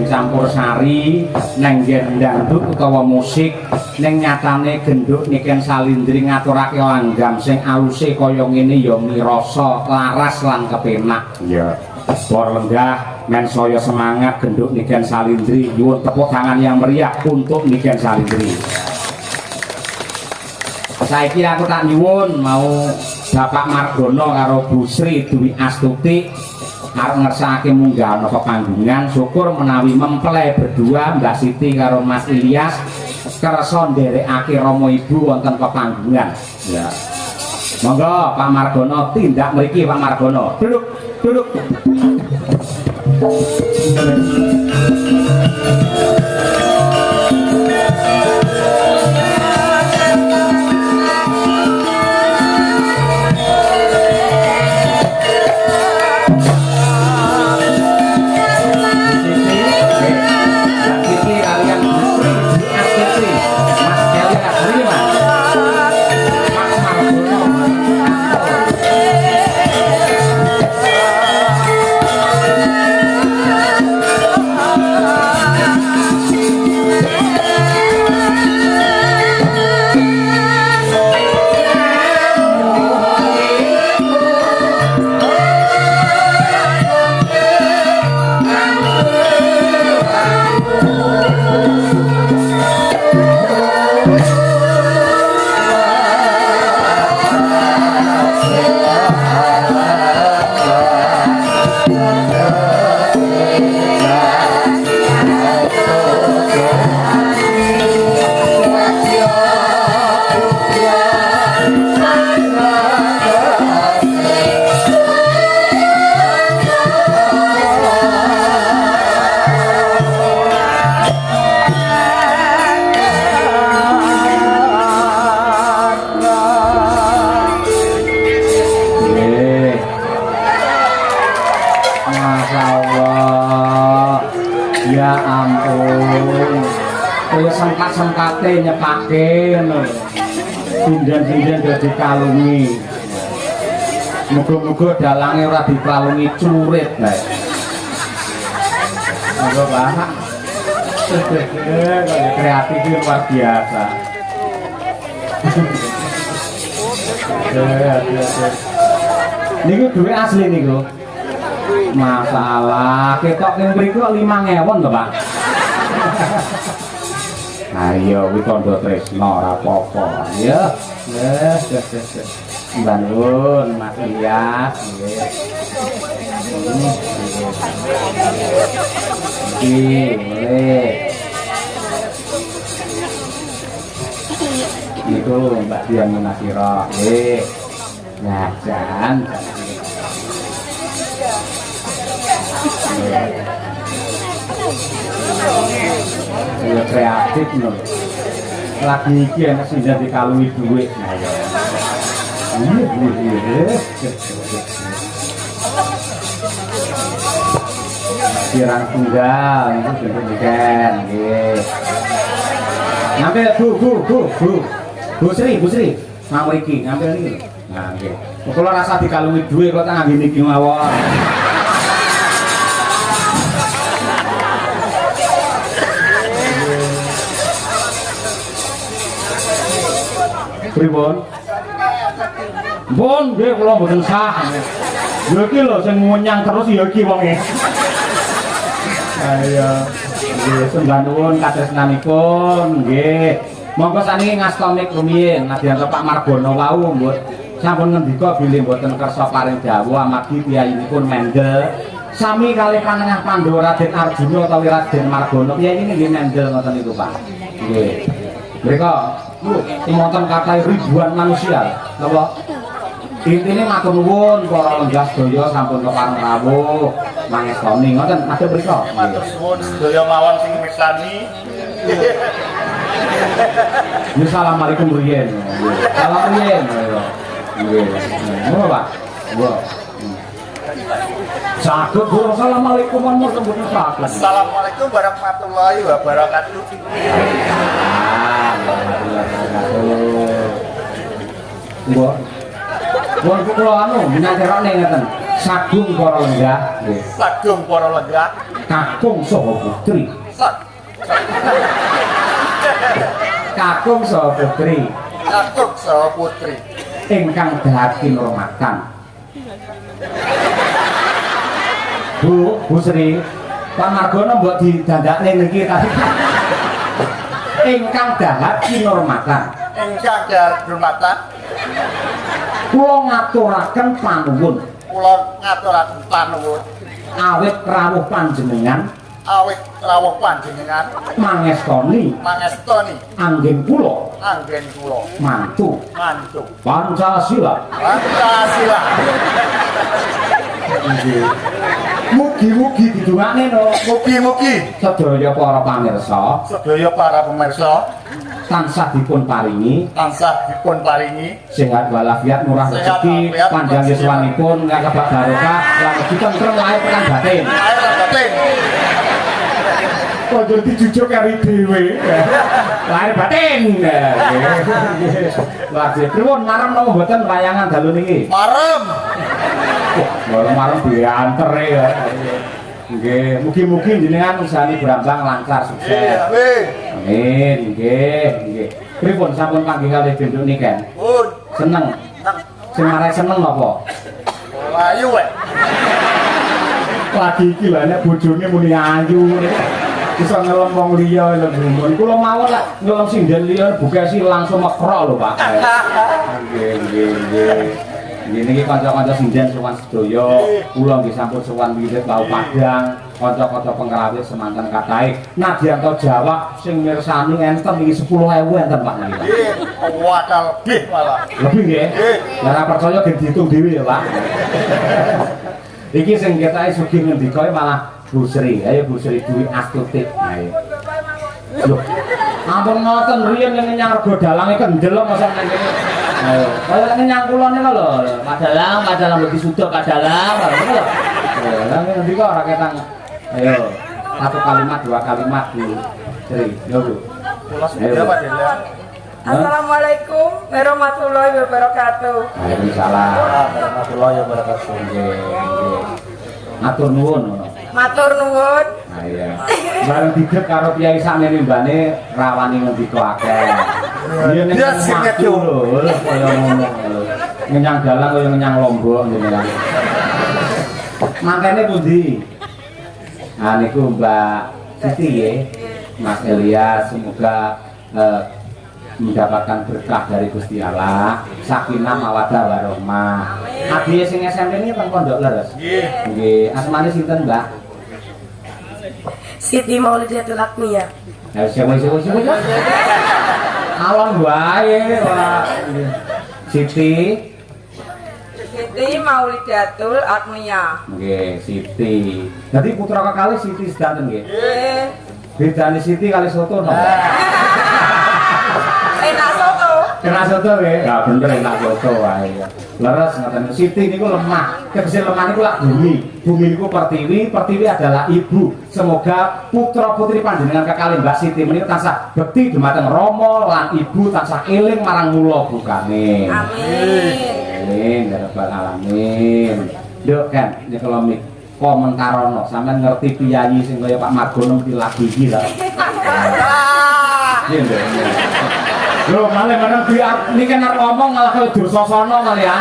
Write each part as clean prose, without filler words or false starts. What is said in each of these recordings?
Campur sari nenggen dangdut utawa musik neng nyatane genduk niken salindri ngaturake langgam sing aluse kaya ngene ya mirasa laras lan kepenak. Iya. Por lenggah men saya semangat genduk niken salindri nyuwun tepuk tangan yang meriah untuk niken salindri. Saiki aku tak nyuwun mau Bapak Margono karo Bu Sri Dwi Astuti arep ngersakake munggah ana panggungan syukur menawi mempelai berdua Mbak Siti karo Mas Ilyas kersa nderekake Rama Ibu wonten pepanggungan. Ya. Monggo Pak Margono tindak mriki Pak Margono. Duduk. Sempate nyepake sindan-sindan dadi kalungi. Muga-muga dalange ora dikalungi curit bae. Monggo Pak. Kreatif luar biasa. Niku duwe asli niku. Masalah ketok ning mriku 5.000 to, Pak. Ayo kuwi tondo tresno ora apa-apa. Ya. Mbah nuwun Mas Ilyas nggih. Boleh. Niku Mbak Dian Munasira nggih. Nah, jan. Ya kreatif lho. Lagi iki enak sing dadi kalungi dhuwit. Nah ya. Iya. Kirang tunggal itu bentukan nggih. Ngambil Bu Sri. Mau iki ngambil iki. Nah nggih. Kula rasa dikalungi dhuwit kok tak ngangge niki mawon. Pripun? Pun nggih kula mboten sah. Lho iki lho sing ngunyang terus ya iki wonge. Ayo. Nggih sembah nuwun katresnanipun nggih. Monggo saniki ngastonik rumiyin nadyan Pak Margono wau mbok sampun ngendika bilih mboten kersa paring dawuh amargi piyayinipun mendel sami kalih panengah Pandhawa Raden Arjuna utawi Raden Margono piyayi nggih mendel ngoten niku Pak. Nggih. Mereka wonten kathah ribuan manusia napa intine matur nuwun para lenggah sedaya sampun kepareng rawuh mangestoni ngoten matur mrika matur nuwun sedaya mawon sing mirsani. Assalamualaikum riyen. Salam riyen. Nggih. Ngono Pak. Nggih. Saged Guru assalamualaikum warahmatullahi wabarakatuh. Assalamualaikum warahmatullahi wabarakatuh. Mbok. Mbok kula anu minaterane ngeten. Sagung para lenggah nggih. Sagung para lenggah. Kakung saha putri. Kakung saha putri. Kakung saha putri. Ingkang dahar kinurmatan. Bu Sri, Pak Margono mbok didandakne niki tadi. Ingkang dahar kinurmatan. Ingkang dahar kinurmatan. Kula ngaturaken panuwun. Kula ngaturaken panuwun. Awit rawuh panjenengan. Awit rawuh panjenengan. Mangestoni. Mangestoni. Anggen kula. Anggen kula. Mantu. Mantu. Pancasila. Pancasila. Mugi-mugi didongakne no. Mugi-mugi sedaya para pamirsa. Sedaya para pemirsa Tansah dipun paringi sehat walafiat murah rezeki panjang yuswanipun kathah barokah lan ditentrem lahir tekan batin. Ojo dijujuk kari dhewe. Lahir batin. Lagi pripun marem napa mboten wayangan dalu niki? Marem. Marem dianter ya. Nggih, mugi-mugi jenengan usahane brambang lancar sukses. Amin, nggih. Pripun sampun panggih kalih bentuk niken? Pun. Seneng. Sing marai seneng napa? Ayu wae. Lagi iki lho nek bojone muni ayu. Bisa ngelem wong liya lho gumun. Kula mawon lek ngelem sinden liya bukesi langsung mekrok lho Pak. Nggih. Niki kanca-kanca sinden sowan sedaya, kula nggih sampun sowan wiwit wau Padang, kanca-kanca pengrawit semanten kathah. Nadyan to Jawa sing mirsani enten iki 10.000 enten Pak niki. Nggih, wadah lebih malah. Lebih nggih? Lah ora percaya gen diitung dhewe ya Pak. Iki sing ketake sugih ngendika malah Bu Sri. Ayo Bu Sri Dwi Astuti. Ayo. Loh, ampun ngoten riyen nyang rego dalange kendel masa ngene. Ayo, kaya nyang kula nika lho, Padalang mesti sudah Padalang, ngono lho. Lah ngendi kok ora ketang. Ayo, satu kalimat dua kalimat Bu Sri. Yo Bu. Kula sudah Pak Delang. Assalamualaikum warahmatullahi wabarakatuh. Waalaikumsalam warahmatullahi wabarakatuh. Nggih. Matur nuwun ngono. Matur nuwun. Nah iya. Bareng didek karo Kyai sakmene mbane rawani ngendika akeh. Iya nek mati lho, kaya ngono lho. Ngenyang dalang kaya ngenyang lombok jenengan. Mangkene pundi? Nah niku Mbak Siti nggih. Mas Elias semoga mendapatkan berkah dari Gusti Allah, sakinah mawaddah warahmah. Adik sing SMP ini teng Pondok Leres. Nggih. Nggih, asmane sinten, Mbak? Siti Maulidatul Akmiyah. Ya siapa. Alon wae, Pak. Siti Maulidatul Akmiyah. Nggih, Siti. Dadi putra kekalih Siti sedanten nggih. Nggih. Bedane Siti kali soto napa? Enak soto. Enak soto nggih. Ya bener enak soto wae. Leres ngoten. Siti niku lemah. Tegese lemah niku lak bumi. Bumi niku pertiwi, pertiwi adalah ibu. Semoga putra putri panjenengan kekalih Mbak Siti menika tansah bekti dumateng Rama lan ibu tansah eling marang mula bukane. Amin. Amin ya rabbal alamin. Yuk kan nyekelo mik komentarono sampean ngerti piyayi sing kaya Pak Margono mesti lagi iki ta. Iya lho. Lho, malah meneng biar niki nek ngomong malah kaya Dursasana kalian.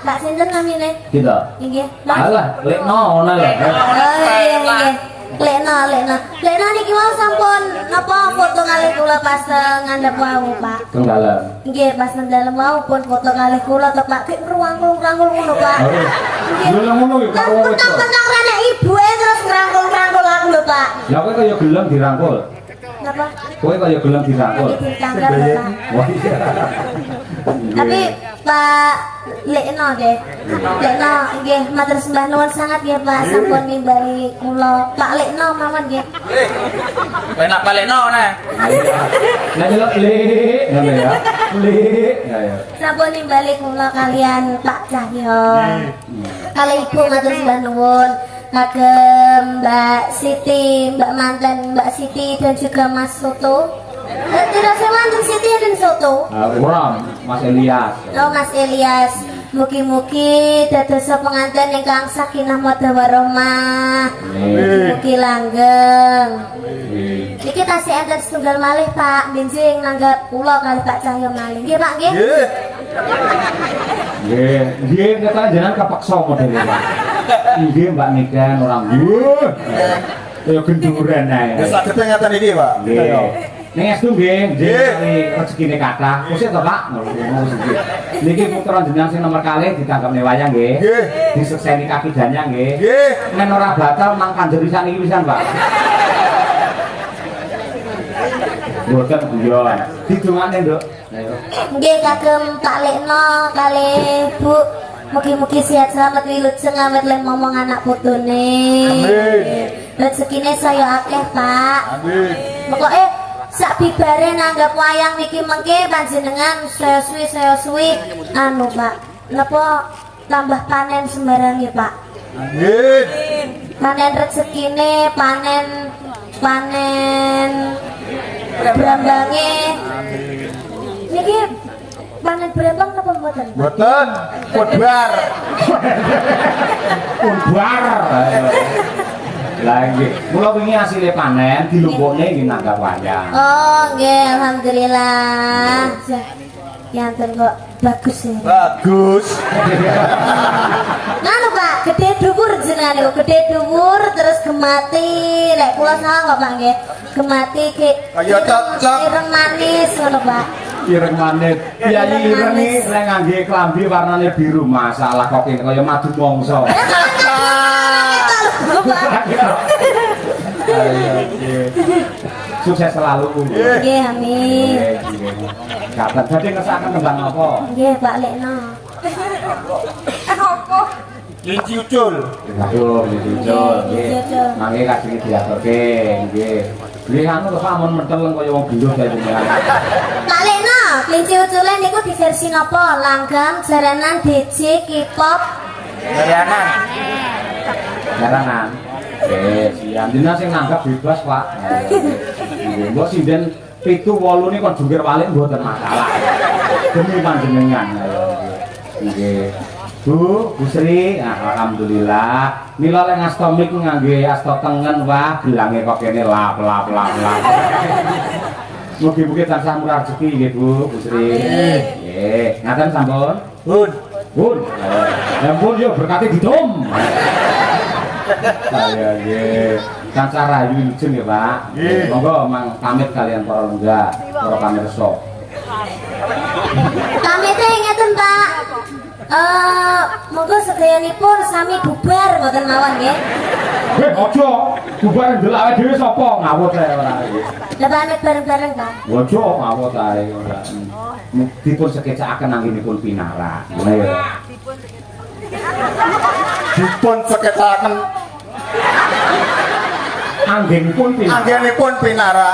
Pak sinten namine? Gitu. Nggih. Alah, lekno ngono lho. Iya nggih. Lena niki mau sampun napa foto kalih kula pas ngandhap wau, Pak. Teng dalem. Nggih, pas nang dalem wau pun foto kalih kula to, Pak. Dik ngrangkul-ngrangkul ngono, Pak. Lho lha ngono ya karo wong wedok. Tentang rene ibuke terus ngrangkul-ngrangkul aku lho, Pak. Ya kowe kaya gelem dirangkul. Napa? Kowe kaya gelem dirangkul. Nggih ditangkap, Pak. Wah iya. Tapi Pak Lekno nggih. Lekno nggih matur sembah nuwun sangat nggih Pak sampun nimbali kula. Pak Lekno mawon nggih. Enak balik no nah. Nah delok le ngono ya. Le. Ya ya. Sampun nimbali kula kalian Pak Cahyo. Kali Ibu matur sembah nuwun. Kagem Mbak Siti, Mbak Manten, Mbak Siti dan juga Mas Soto. Tidak semanten Siti dan Soto. Uram, Mas Elias. Oh Mas Elias, mugi-mugi dados pengantin ingkang sakinah mawaddah warahmah. Mugi langgeng. Niki tasih enten setunggal malih Pak, benjing nanggap kula kali Pak Cahyo malih. Nggih Pak nggih. Nggih, kata jenengan kepeksa modele Pak. Nggih Mbak Niken orang ya genduren ae. Wis saged ngeten iki, Pak. Nggih. Ning estu nggih, nggih rezekine kathah. Kusik to, Pak? Niki putra jenengan sing nomor kalih ditangkepne wayang nggih. Nggih. Disekseni kaki danyang nggih. Nggih. Men ora batal mang kanjeng saniki pisan, Pak. Boten guyon. Didongane, Nduk. Ayo. Nggih kagem Pak Lekno kali Bu. Mugi-mugi sehat selamat wilujeng awet lem momong anak putune. Amin. Rezekine saya akeh, Pak. Amin. Pokoke sak bibare nanggap wayang niki mengke panjenengan saya suwi anu Pak. Napa tambah panen sembarang ya, Pak. Amin. Panen rezekine, panen brambange. Niki panen brambang napa mboten? Mboten. Kodbar. Umbar. Lah nggih, kula wingi asile panen dilumpukne nggih nanggap wayang. Oh, nggih alhamdulillah. Yanten kok bagus ya. Bagus. Anu Pak, gede dhuwur jenenge kok gede dhuwur terus gemati. Lek kula salah kok Pak nggih. Gemati ki. Ayo cocok. Ireng manis ngono Pak. Ireng manit. Ya ireng iki lek ngangge klambi warnane biru, masalah kok kene kaya madu mongso. Ayo nggih. Sukses selalu. Nggih, amin. Kapan dadi ngesaken kembang apa? Nggih, Pak Lekno. Apa? Linci ucul. Aduh, jujur nggih. Mangke kadang diaturke nggih. Nggih anu kok sampun mentel kaya wong gendut ya jenengan. Pak Lekno, kelinci ucule niku di versi napa? Langgam, jaranan, DJ, K-pop. Bayangan. Garangan. Sian dina sing nanggap bebas, Pak. Nggih, mbok sinden 7 8 ni kon jungkir balik mboten masalah. Demi panjenengan. Nggih. Bu Sri, alhamdulillah. Mila lek ngasta mik ngangge asta tengen wah gelange kok kene lap. Mugi-mugi tansah murah rezeki nggih Bu Sri. Nggih. Ngaten sampun. Bun. Ya pun yo berkati ditum. Saya nggih. Tansah rayu wilujeng ya, Pak. Monggo mang pamit kalian para lenggah, para pamirsa. Pamite ngeten, Pak. Monggo sedayanipun sami bubar mboten mawon nggih. Aja bubar ndelok awake dhewe sapa ngawut ae ora. Lah pamit bareng-bareng, Pak. Aja ngawut ae ora. Dipun sekecakaken anggenipun pinara. Ngono ya. Dipun seketaken Anggenipun pinara. anggenipun pinara.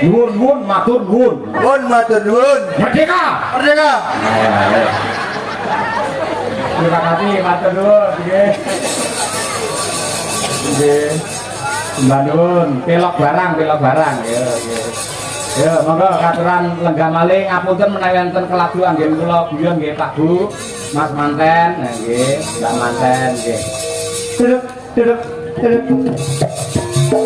Nuwun matur nuwun. Nuwun matur nuwun. Merdeka. Merdeka. Terima kasih matur nuwun nggih. Nggih. Mbak Nun, pelok barang ya nggih. Ya monggo katuran lenggah malih ngapunten menawi wonten kelabu anggen kula guyon nggih Pak Bu, Mas Manten nggih, Mbak Manten nggih. Duduk. Aku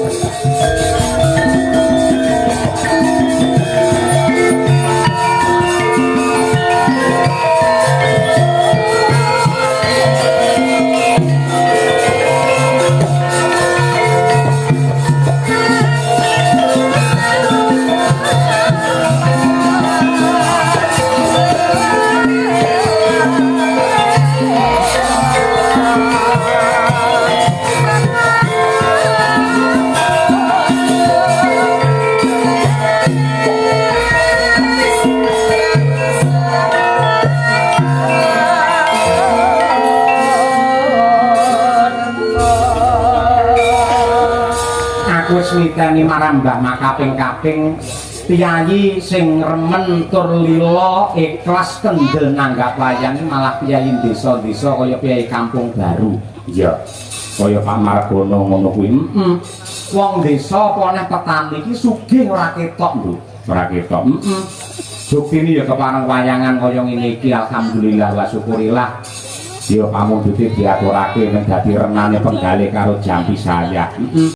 wis niteni marang Mbah makaping-kaping piyayi sing remen tur lila ikhlas kendel nanggap wayang malah piyayi desa-desa kaya piyayi Kampung Baru. Iya. Kaya Pak Margono ngono kuwi. Wong desa apa neh petani iki sugih ora ketok, Nduk. Ora ketok. Buktine ya kepareng wayangan kaya ngene iki alhamdulillah wa syukurillah. Ya pamundhute diaturake men dadi renane penggalih karo Jampi saya.